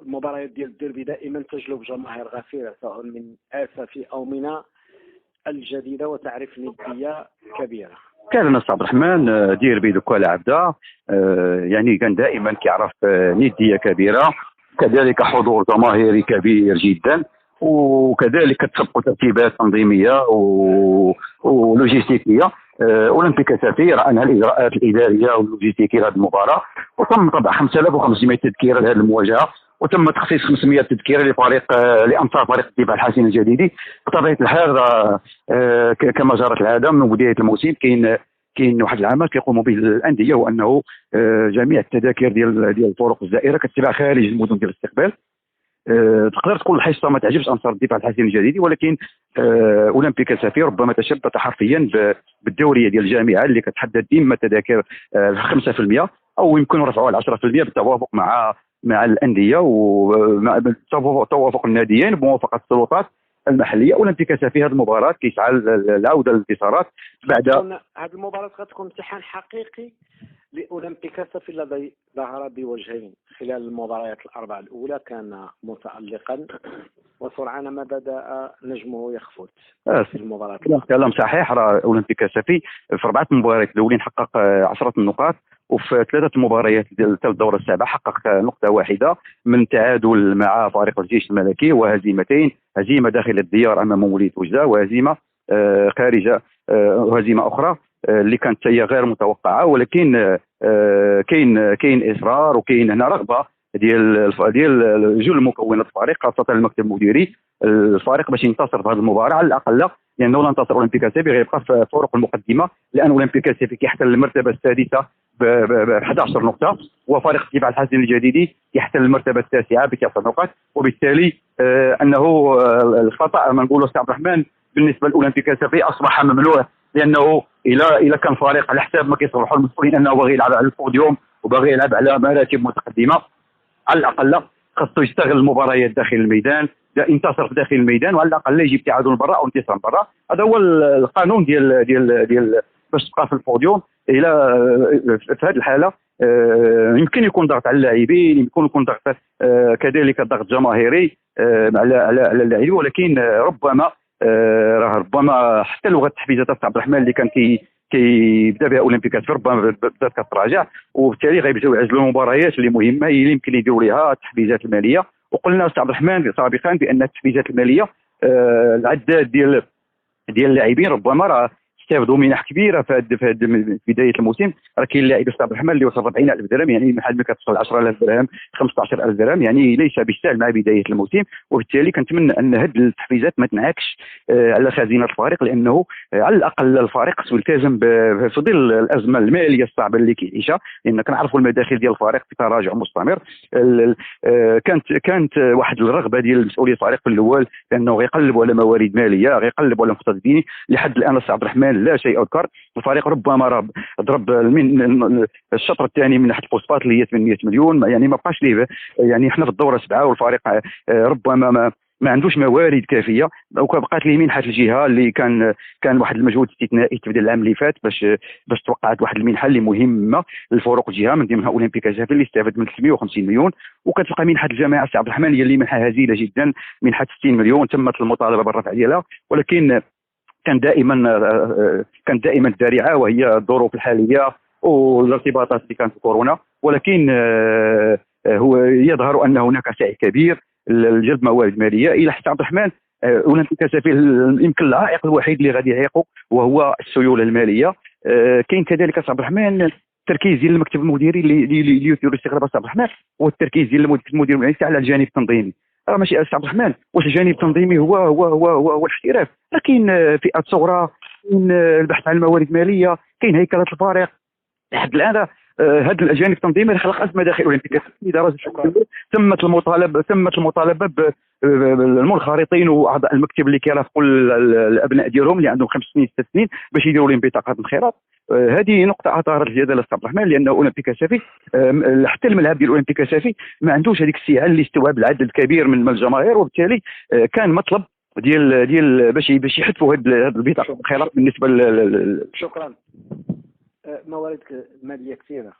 المباريات ديال الديربي دائما تجلب جماهير غفيرة سواء من آسف أو من الجديدة وتعرف ندية كبيرة. كان السي عبد الرحمن ديربي دوكا لعبدا يعني كان دائما كيعرف ندية كبيرة، كذلك حضور جماهيري كبير جدا، وكذلك ترتيبات تنظيميه ولوجيستيكيه. اولمبيك اسافي راه انها الاجراءات الاداريه واللوجيستيكيه لهذه المباراه، وتم طبع 5500 تذكيره لهذه المواجهه، وتم تخصيص 500 تذكيره لانصار فريق الدفاع الحسين الجديدي. بطبيعه الحال كما جرت العاده من بدايه الموسم كاين واحد العمل كيقوموا به الانديه، هو انه جميع التذاكر ديال الفرق الزائره كتباع خارج المدن ديال الاستقبال. تقدر تكون الحصه ما تعجبش انصار الدفاع الحسين الجديدي، ولكن اولمبيك اسافي ربما تشبث حرفيا بالدوريه ديال الجامعه اللي كتحدد اما تذاكر 5% او يمكن رفعوها ل 10% بالتوافق مع الانديه ومع توافق الناديين بموافقه السلطات المحليه. اولمبيك اسافي هذه المباراه كيسعى العوده للانتصارات بعد هذه المباراه. غتكون امتحان حقيقي لأولمبيك اسافي الذي ظهر بوجهين خلال المباريات الأربعة الأولى، كان متألقا وسرعان ما بدأ نجمه يخفت في المباراة. كلام صحيح، راه أولمبيك اسافي في 4 مباريات الأولين حقق 10 النقاط، وفي 3 مباريات ديال الدورة السابعة حقق نقطة واحدة من تعادل مع فريق الجيش الملكي وهزيمتين، هزيمة داخل الديار أمام موليد وجدة وهزيمة خارج وهزيمة أخرى اللي كانت هي غير متوقعه. ولكن كاين اصرار وكاين هنا رغبه ديال جل مكونات الفريق، خاصه المكتب المديري الفريق باش ينتصر في هذه المباراه على الاقل، لانه لا انتصر اولمبيك اسافي غيبقى في فرق المقدمه، لان اولمبيك اسافي كيحتل المرتبه السادسه ب 11 نقطه، وفريق الدفاع الحسين الجديدي يحتل المرتبه التاسعه ب 9 نقاط. وبالتالي انه الخطا ما نقولوا سي عبد الرحمن بالنسبه لاولمبيك اسافي اصبح ممنوع، لانه الى كان فريق على حساب ما كيصرحوا المسؤولين انه باغي يلعب على البوديوم وباغي يلعب على مراتب متقدمه، على الاقل خاصو يستغل المباريات داخل الميدان، ينتصر في داخل الميدان، وعلى الاقل يجيب تعادل من برا او انتصار من برا. هذا هو القانون ديال باش تبقى في البوديوم. الى في هذه الحاله يمكن يكون ضغط على اللاعبين، يمكن يكون ضغط كذلك ضغط جماهيري على اللاعبين، ولكن ربما حتى لغه التحفيزات عبد الرحمن اللي كان كيبدا بها اولمبيك اسافي ربما بدات كتراجع، وبالتالي غيبداو يعزلوا المباريات اللي مهمه اللي يمكن يديروا لها التحفيزات الماليه. وقلنا استاذ عبد الرحمن سابقا بان التحفيزات الماليه العداد ديال اللاعبين ربما راه استافدوا منح كبيره في بدايه الموسم. راه كاين لاعب استاذ عبد الرحمن اللي وصل 40,000 درهم، يعني بحال ما كتوصل 10,000 درهم 15,000 درهم، يعني ليس بالسهل مع بدايه الموسم. وبالتالي كنتمنى ان هذه التحفيزات ما تنعكش على خزينه الفريق، لانه على الاقل الفريق خصو يلتزم في ظل الازمه الماليه الصعبه اللي كيعيشها، لان كنعرفوا المداخيل ديال الفريق في تراجع مستمر. كانت واحد الرغبه ديال المسؤوليه الفريق في الاول انه غيقلبوا على موارد ماليه، غيقلبوا على مقتضبين. لحد الان استاذ عبد الرحمن لا شيء اذكر. الفريق ربما ضرب من الشطر الثاني من ناحيه الفوسفات اللي هي 800 مليون، يعني ما بقاش ليه، يعني احنا في الدوره 7 والفريق ربما ما عندوش موارد كافيه، وكبقات ليه منحه الجهه اللي كان واحد المجهود استثنائي تبدا العام اللي فات باش توقعت واحد المنحه اللي مهمه للفرق الجهه، من ضمنها اولمبيك اسافي اللي استفاد من 350 مليون. وكتلقى منحه الجماعه سي عبد الرحمن هي اللي منحه هزيله جدا، منحه 60 مليون تمت المطالبه بالرفع ديالها، ولكن كان دائما الذريعه وهي الظروف الحاليه والارتباطات اللي كانت في كورونا. ولكن هو يظهر ان هناك سعي كبير لجلب موارد ماليه الى حتى عبد الرحمن. اولمبيك اسافي يمكن العائق الوحيد اللي غادي يعيقه وهو السيوله الماليه. كاين كذلك عبد الرحمن التركيز ديال المكتب المديري اللي يثير استغراب عبد الرحمن، والتركيز ديال المدير ليس على الجانب التنظيمي. راه ماشي عبد الرحمن واش الجانب التنظيمي هو الاحتراف، لكن فئات صغرى، كاين البحث عن الموارد الماليه، كاين هيكله الفريق. لحد الان هذا الجانب التنظيمي خلق ازمه داخل اولمبيك اسافي. تمت المطالبه بالمنخرطين واعضاء المكتب اللي كيرافقوا الابناء ديالهم اللي عندهم 5 سنين 6 سنين باش يديروا لهم بطاقات انخراط. هذه نقطه اثارت الجدل استاذ عبد الرحمن، لان اولمبيك اسافي حتى الملعب ديال اولمبيك اسافي ما عندوش هذيك السعه اللي استوعب العدد الكبير من الجماهير، وبالتالي كان مطلب ديال باش يحذفوا هذه البطاقه الانخراط بالنسبه شكرا. موارد ماليه كثيره.